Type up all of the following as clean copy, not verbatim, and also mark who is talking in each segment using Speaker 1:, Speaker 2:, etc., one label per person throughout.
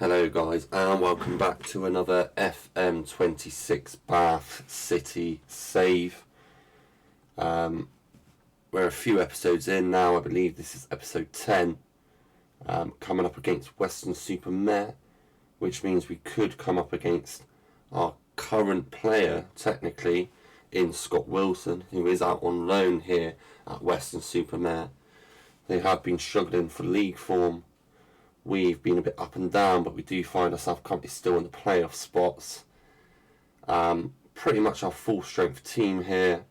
Speaker 1: Hello guys and welcome back to another FM26 Bath City save. We're a few episodes in now. I believe this is episode 10, coming up against Weston-super-Mare, which means we could come up against our current player technically in Scott Wilson, who is out on loan here at Weston-super-Mare. They have been struggling for league form. We've been a bit up and down, but we do find ourselves currently still in the playoff spots. Pretty much our full strength team here.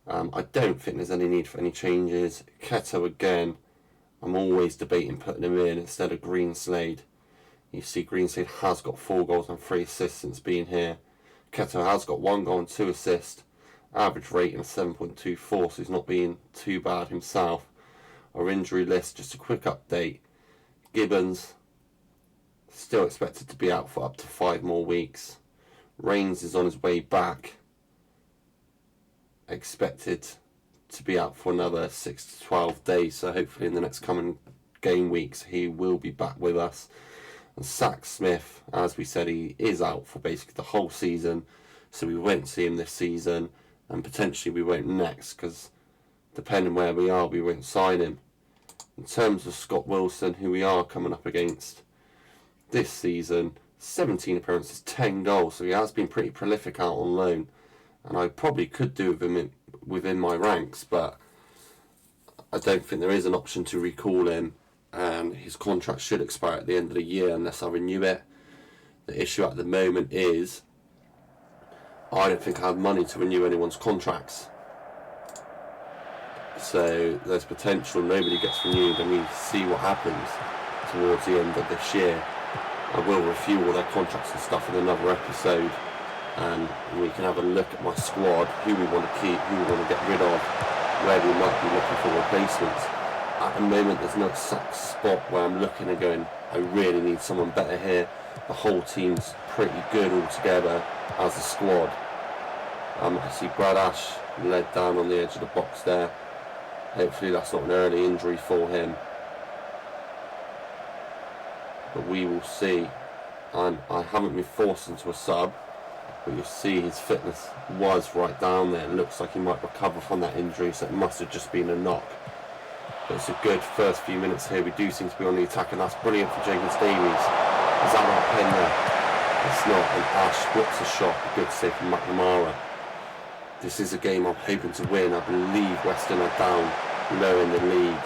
Speaker 1: I don't think there's any need for any changes. Keto again, I'm always debating putting him in instead of Greenslade. You see Greenslade has got 4 goals and 3 assists since being here. Keto has got 1 goal and 2 assists. Average rating of 7.24, so he's not being too bad himself. Our injury list, just a quick update. Gibbons still expected to be out for up to 5 more weeks. Rains is on his way back, expected to be out for another 6 to 12 days, so hopefully in the next coming game weeks he will be back with us. And Sack Smith, as we said, he is out for basically the whole season, so we won't see him this season, and potentially we won't next, because depending where we are, we won't sign him. In terms of Scott Wilson, who we are coming up against this season, 17 appearances, 10 goals, so he has been pretty prolific out on loan, and I probably could do with him within my ranks, but I don't think there is an option to recall him, and his contract should expire at the end of the year unless I renew it. The issue at the moment is I don't think I have money to renew anyone's contracts. So there's potential nobody gets renewed, and we see what happens towards the end of this year. I will review all their contracts and stuff in another episode, and we can have a look at my squad, who we want to keep, who we want to get rid of, where we might be looking for replacements. At the moment there's no exact spot where I'm looking and going, I really need someone better here. The whole team's pretty good altogether as a squad. I see Brad Ash led down on the edge of the box there. Hopefully that's not an early injury for him, but we will see. And I haven't been forced into a sub, but you'll see his fitness was right down there. It looks like he might recover from that injury, so it must have just been a knock. But it's a good first few minutes here. We do seem to be on the attack, and that's brilliant for Jenkins Davies. Is that our pen there? It's not, and Ash whips a shot. A good save from McNamara. This is a game I'm hoping to win. I believe Weston are down low in the league.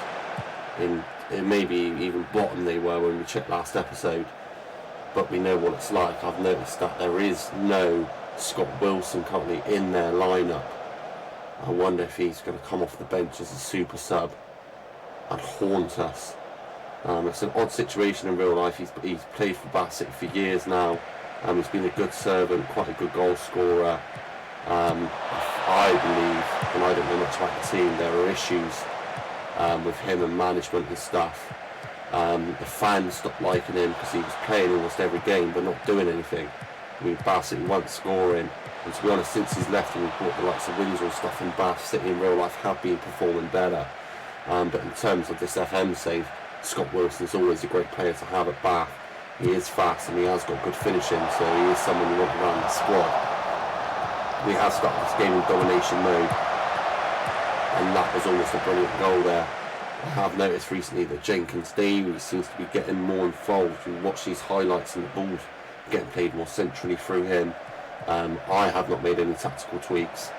Speaker 1: In maybe even bottom they were when we checked last episode. But we know what it's like. I've noticed that there is no Scott Wilson currently in their lineup. I wonder if he's going to come off the bench as a super sub and haunt us. It's an odd situation in real life. He's played for Bath City for years now. He's been a good servant, quite a good goal scorer. I believe, and I don't know much about the team, there are issues with him and management and stuff. The fans stopped liking him because he was playing almost every game but not doing anything. I mean, Bath City weren't scoring, and to be honest, since he's left and we've brought the likes of Windsor and stuff, in Bath City in real life have been performing better. But in terms of this FM save, Scott Wilson is always a great player to have at Bath. He is fast and he has got good finishing, so he is someone you want around the squad. We have started this game in domination mode, and that was almost a brilliant goal there. I have noticed recently that Jenkins Davies seems to be getting more involved. You watch these highlights and the ball's getting played more centrally through him. I have not made any tactical tweaks.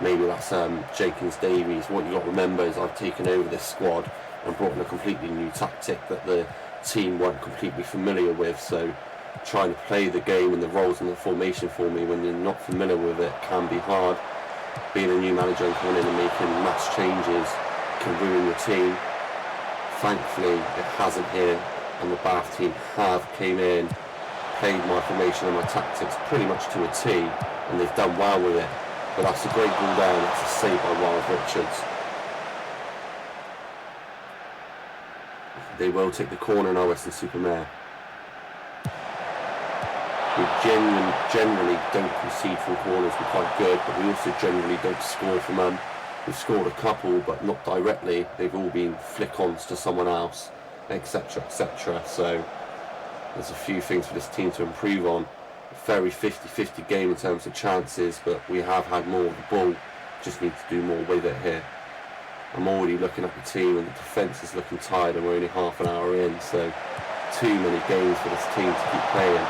Speaker 1: Maybe that's Jenkins Davies. What you got to remember is I've taken over this squad and brought in a completely new tactic that the team weren't completely familiar with, so trying to play the game and the roles and the formation for me when you're not familiar with it can be hard. Being a new manager and coming in and making mass changes can ruin your team. Thankfully it hasn't here, and the Bath team have came in, played my formation and my tactics pretty much to a T, and they've done well with it. But that's a great ball there, and that's a save by Wild Richards. They will take the corner now, Weston-super-Mare. We generally don't concede from corners. We're quite good, but we also generally don't score from them. We've scored a couple, but not directly. They've all been flick-ons to someone else, etc., etc. So There's a few things for this team to improve on. Very 50-50 game in terms of chances, but we have had more of the ball. Just need to do more with it here. I'm already looking at the team and the defence is looking tired, and we're only half an hour in, so too many games for this team to keep playing.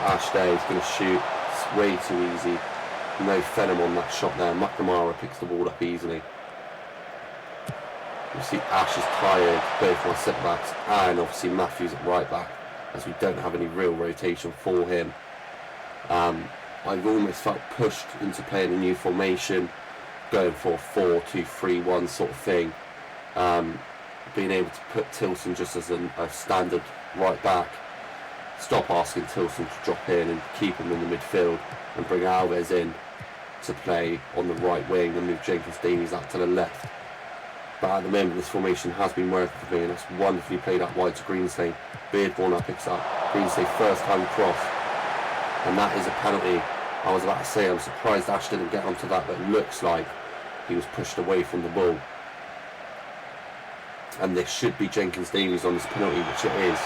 Speaker 1: Ash there is going to shoot. It's way too easy. No venom on that shot there. McNamara picks the ball up easily. You see Ash is tired, both my centre backs, and obviously Matthews at right back, as we don't have any real rotation for him. I've almost felt pushed into playing a new formation, going for a 4-2-3-1 sort of thing. Being able to put Tilson just as a standard right back, stop asking Tilson to drop in and keep him in the midfield, and bring Alves in to play on the right wing and move Jenkins-Davies out to the left. But at the moment this formation has been working for me, and it's wonderfully played out wide to Greenslade. Beardmore now picks up. Greenslade first time cross, and that is a penalty. I was about to say I'm surprised Ash didn't get onto that, but it looks like he was pushed away from the ball. And there should be Jenkins-Davies on this penalty, which it is.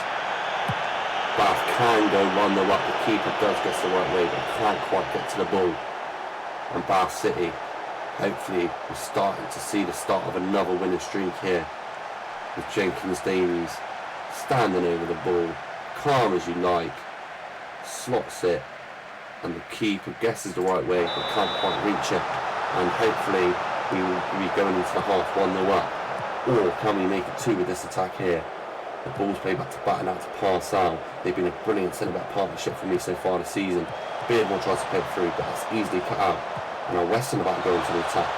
Speaker 1: Bath can go 1-0 up. The keeper does get the right way, but can't quite get to the ball. And Bath City, hopefully, we're starting to see the start of another winning streak here, with Jenkins-Davies standing over the ball, calm as you like, slots it, and the keeper guesses the right way but can't quite reach it. And hopefully we will be going into the half 1-0 up. Or can we make it 2 with this attack here? The ball's played back to Batten, out to Parsal. They've been a brilliant centre-back partnership for me so far this season. Beardmore tries to play it through, but that's easily cut out. And now Weston about to go into the attack.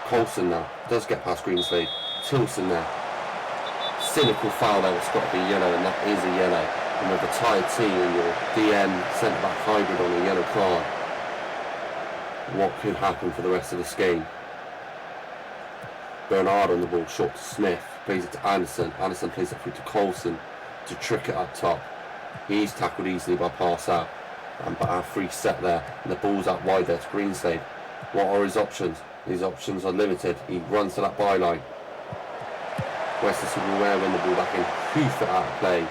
Speaker 1: Colson now does get past Greenslade. Tilson there. Cynical foul there, it's got to be yellow, and that is a yellow. And with a tired team and your DM centre-back hybrid on a yellow card, what could happen for the rest of this game? Bernard on the ball, short to Smith, plays it to Anderson. Anderson plays it through to Colson to trick it up top. He's tackled easily by Parsal, and but our free set there, and the ball's out wide there to Greenslade. What are his options? His options are limited. He runs to that byline. Weston Superware win the ball back in, hoof it out of play.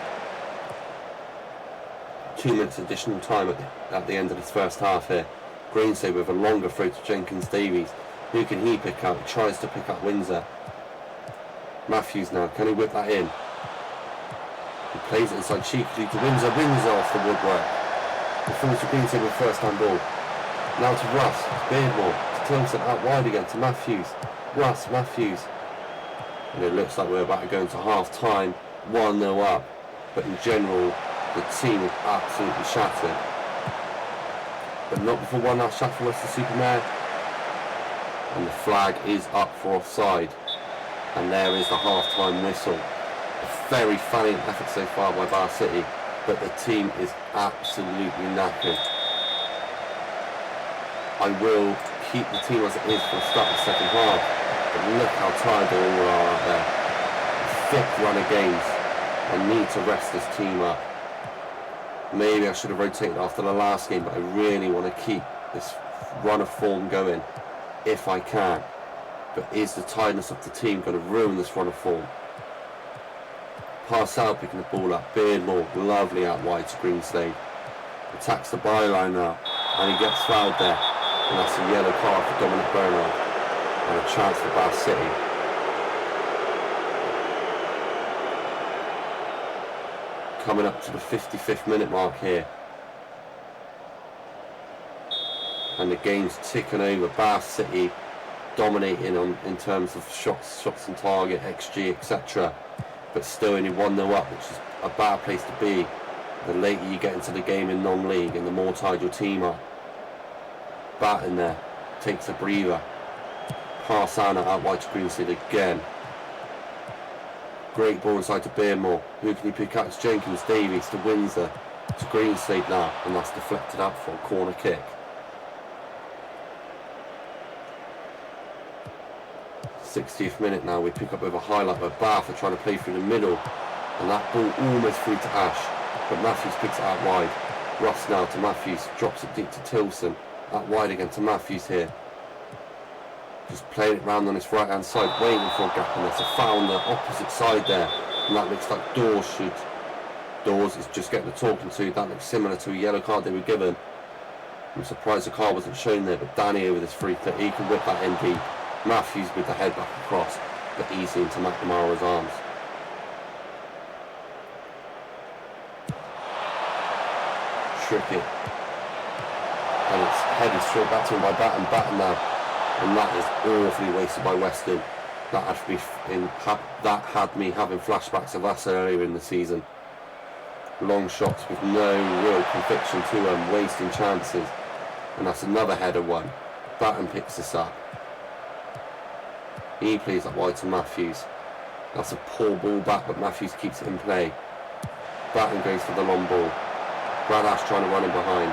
Speaker 1: 2 minutes additional time at the end of this first half here. Greenslade with a longer throw to Jenkins-Davies. Who can he pick up? He tries to pick up Windsor. Matthews now, can he whip that in? He plays it inside cheekily to Windsor. Windsor off the woodwork. He falls to Greenslade with first time ball. Now to Russ, to Beardmore, to Tilson, out wide again to Matthews. Russ, Matthews. And it looks like we're about to go into half time, 1-0 up. But in general, the team is absolutely shattered. But not before one last shot for Western Supermare. And the flag is up for offside. And there is the half-time whistle. A very valiant effort so far by Bar City, but the team is absolutely knackered. I will keep the team as it is for the start of the second half, but look how tired they all are out there. A thick run of games. I need to rest this team up. Maybe I should have rotated after the last game, but I really want to keep this run of form going if I can. But is the tiredness of the team going to ruin this run of form? Parsal picking the ball up. Beardmore, lovely out wide to Greenslade. Attacks the byline now, and he gets fouled there. And that's a yellow card for Dominic Bernard. And a chance for Bath City. Coming up to the 55th minute mark here. And the game's ticking over. Bath City dominating in terms of shots on target, XG, etc. But still only 1-0 up, which is a bad place to be. The later you get into the game in non-league and the more tired your team are. Batten there, takes a breather. Parsana out wide to Greenslade again. Great ball inside to Beardmore. Who can he pick up? It's Jenkins-Davies to Windsor, to Greenslade now, and that's deflected out for a corner kick. 60th minute now, we pick up with a highlight where Bath are trying to play through the middle, and that ball almost through to Ash, but Matthews picks it out wide. Ross now to Matthews, drops it deep to Tilson, out wide again to Matthews here. Just playing it round on his right hand side, waiting for a gap, and there's a foul on the opposite side there, and that looks like Dawes should Dawes is just getting the talking to. That looks similar to a yellow card they were given. I'm surprised the card wasn't shown there, but Danny with his free kick, he can whip that in deep. Matthews with the head back across, but easy into McNamara's arms. Tricky. And it's headed straight back to him by Batten now. And that is awfully wasted by Weston. That had me having flashbacks of us earlier in the season. Long shots with no real conviction to them, wasting chances. And that's another header one. Batten picks this up. He plays that wide to Matthews. That's a poor ball back, but Matthews keeps it in play. Batten goes for the long ball. Bradash trying to run in behind.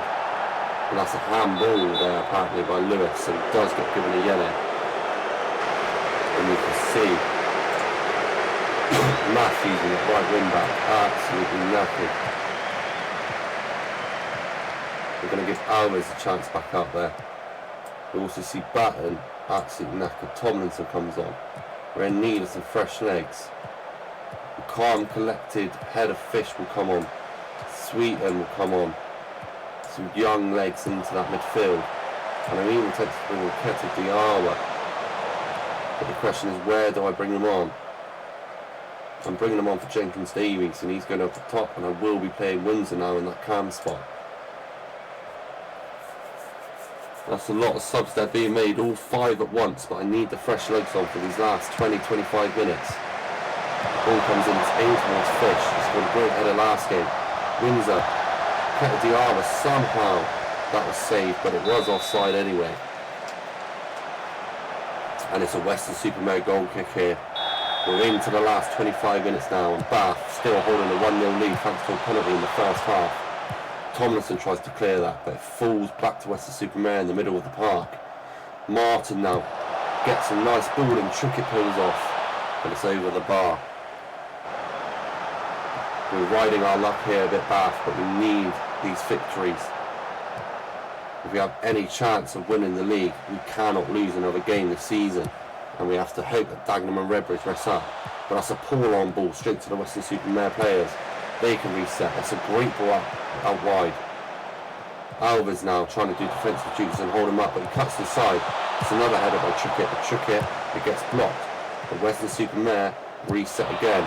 Speaker 1: And that's a handball there apparently by Lewis, and does get given a yellow. And you can see Matthews in the right wing back, absolutely knackered. We're going to give Alves a chance back up there. We also see Batten absolutely knackered. Tomlinson comes on. We're in need of some fresh legs. A calm, collected head of fish will come on. Sweeten will come on. Some young legs into that midfield. And I'm even tempted to bring Nketiah Diarra. But the question is, where do I bring them on? I'm bringing them on for Jenkins Davies, and he's going up the top, and I will be playing Windsor now in that cam spot. That's a lot of subs that are being made, all 5 at once, but I need the fresh legs on for these last 20-25 minutes. The ball comes in, it's aimed towards Fish. He's got a great header last game. Windsor, Nketiah Diarra, somehow that was saved, but it was offside anyway. And it's a Weston-super-Mare goal kick here. We're into the last 25 minutes now, and Bath still holding a 1-0 lead thanks to a penalty in the first half. Tomlinson tries to clear that, but it falls back to Weston-super-Mare in the middle of the park. Martin now gets a nice ball and Trickett pulls off, but it's over the bar. We're riding our luck here a bit, Bath, but we need these victories. If we have any chance of winning the league, we cannot lose another game this season. And we have to hope that Dagenham and Redbridge rest up. But that's a poor on ball straight to the Weston-super-Mare players. They can reset. That's a great ball out wide. Alves now trying to do defensive duties and hold him up, but he cuts inside. It's another header by Trickett. But Trickett, it gets blocked. But Weston-super-Mare reset again.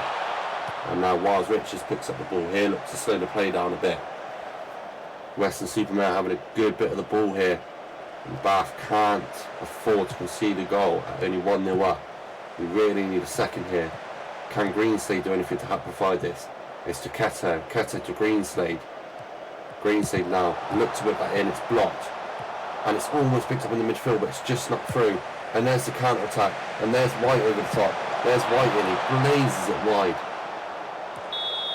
Speaker 1: And now Wiles Richards picks up the ball here. Looks to slow the play down a bit. Weston-super-Mare having a good bit of the ball here. And Bath can't afford to concede a goal at only 1-0 up. We really need a second here. Can Greenslade do anything to help provide this? It's to Keto to Greenslade. Greenslade now looks to whip that in, it's blocked. And it's almost picked up in the midfield, but it's just not through. And there's the counter attack. And there's White over the top. There's White in, he blazes it wide.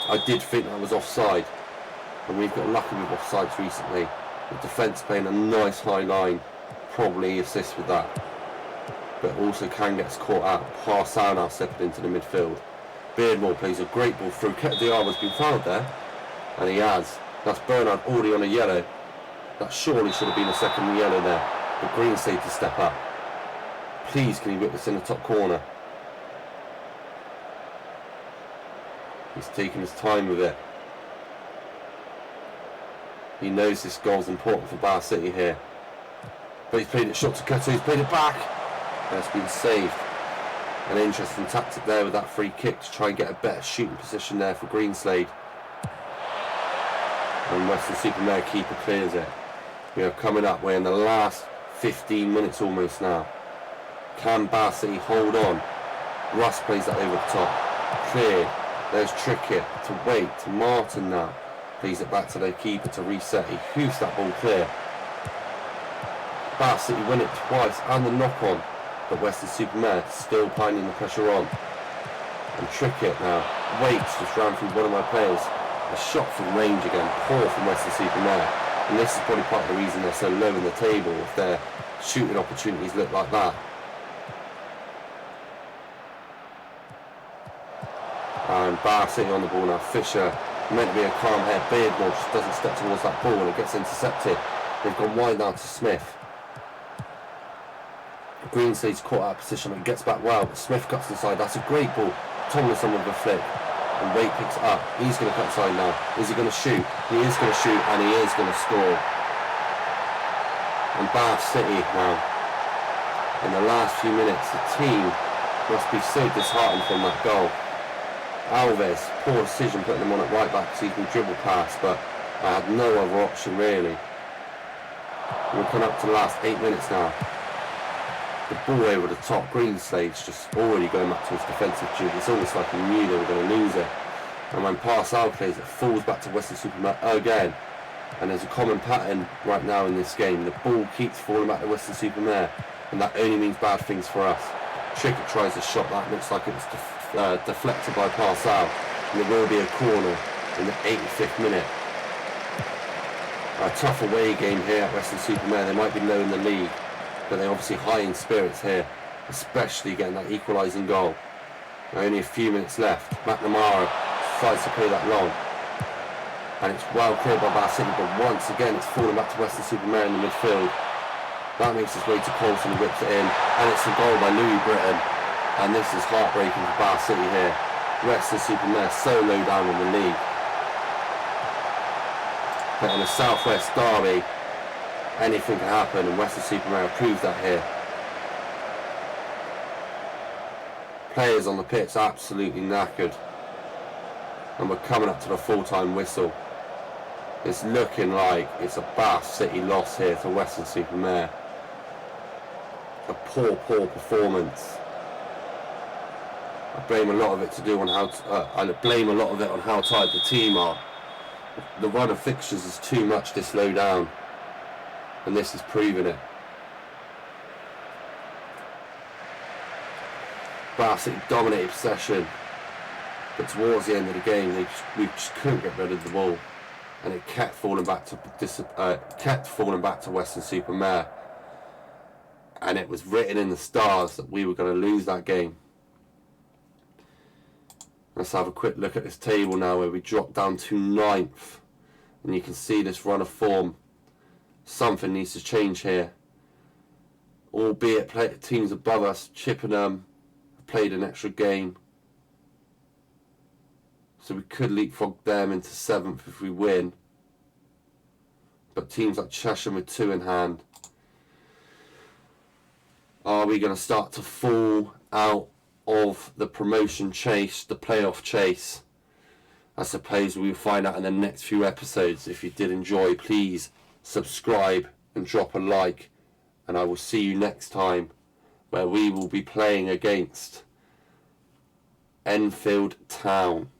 Speaker 1: I did think that was offside. And we've got lucky with offsides recently. The defence playing a nice high line, probably assists with that. But also can get caught out. Parsow now stepping into the midfield. Beardmore plays a great ball through. Nketiah Diarra's been fouled there. And he has. That's Bernard already on a yellow. That surely should have been a second yellow there. But Greenslade to step up. Please can he whip this in the top corner. He's taking his time with it. He knows this goal's important for Bath City here. But he's played it short to Keto, he's played it back. And it's been saved. An interesting tactic there with that free kick to try and get a better shooting position there for Greenslade. And Weston-super-Mare keeper clears it. We are coming up, we're in the last 15 minutes almost now. Can Bath City hold on? Russ plays that over the top. Cleared. There's Trickett to wait to Martin now. Plays it back to their keeper to reset. He hoofs that ball clear. Bath City win it twice and the knock on, but Weston-super-Mare still piling the pressure on. And Trickett now waits, just ran through one of my players. A shot from range again, poor from Weston-super-Mare. And this is probably part of the reason they're so low in the table, if their shooting opportunities look like that. And Bath City on the ball now. Fisher, meant to be a calm head. Beardmore just doesn't step towards that ball and it gets intercepted. They've gone wide now to Smith. Greenslade's caught out of position and gets back well, but Smith cuts inside. That's a great ball. Tomlinson with a flick. And Wade picks it up. He's going to cut side now. Is he going to shoot? He is going to shoot, and he is going to score. And Bath City now, in the last few minutes, the team must be so disheartened from that goal. Alves, poor decision putting him on at right back because he's been dribbled past, but I had no other option really. We're coming up to the last 8 minutes now. The ball over the top, Greenslade's just already going back to his defensive duty. It's almost like he knew they were going to lose it. And when Parsal plays, it falls back to Western-super-Mare again. And there's a common pattern right now in this game. The ball keeps falling back to Western-super-Mare, and that only means bad things for us. Trickett tries a shot that looks like it was deflected by Parsal, and there will be a corner in the 85th minute. A tough away game here at Western-super-Mare. They might be low in the league, but they're obviously high in spirits here, especially getting that equalising goal. Only a few minutes left. McNamara tries to play that long, and it's well cleared by Bath City, but once again it's falling back to Western-super-Mare in the midfield. That makes its way to Colson, who whips it in, and it's a goal by Louis Britton, and this is heartbreaking for Bath City here. Western-super-Mare so low down in the league. But in a Southwest derby, anything can happen, and Western-super-Mare proves that here. Players on the pitch absolutely knackered, and we're coming up to the full-time whistle. It's looking like it's a Bath City loss here to Western-super-Mare. A poor performance. I blame a lot of it on how tired the team are. The run of fixtures is too much this low down, and this is proving it. Bath City dominated possession, but towards the end of the game we just couldn't get rid of the ball, and it kept falling back to Western-super-Mare, and it was written in the stars that we were going to lose that game. Let's have a quick look at this table now, where we dropped down to 9th, and you can see this run of form. Something needs to change here, albeit teams above us, Chippenham, played an extra game, so we could leapfrog them into 7th if we win. But teams like Cheshire with 2 in hand, are we going to start to fall out of the promotion chase, the playoff chase? I suppose we'll find out in the next few episodes. If you did enjoy, please subscribe and drop a like, and I will see you next time, where we will be playing against Enfield Town.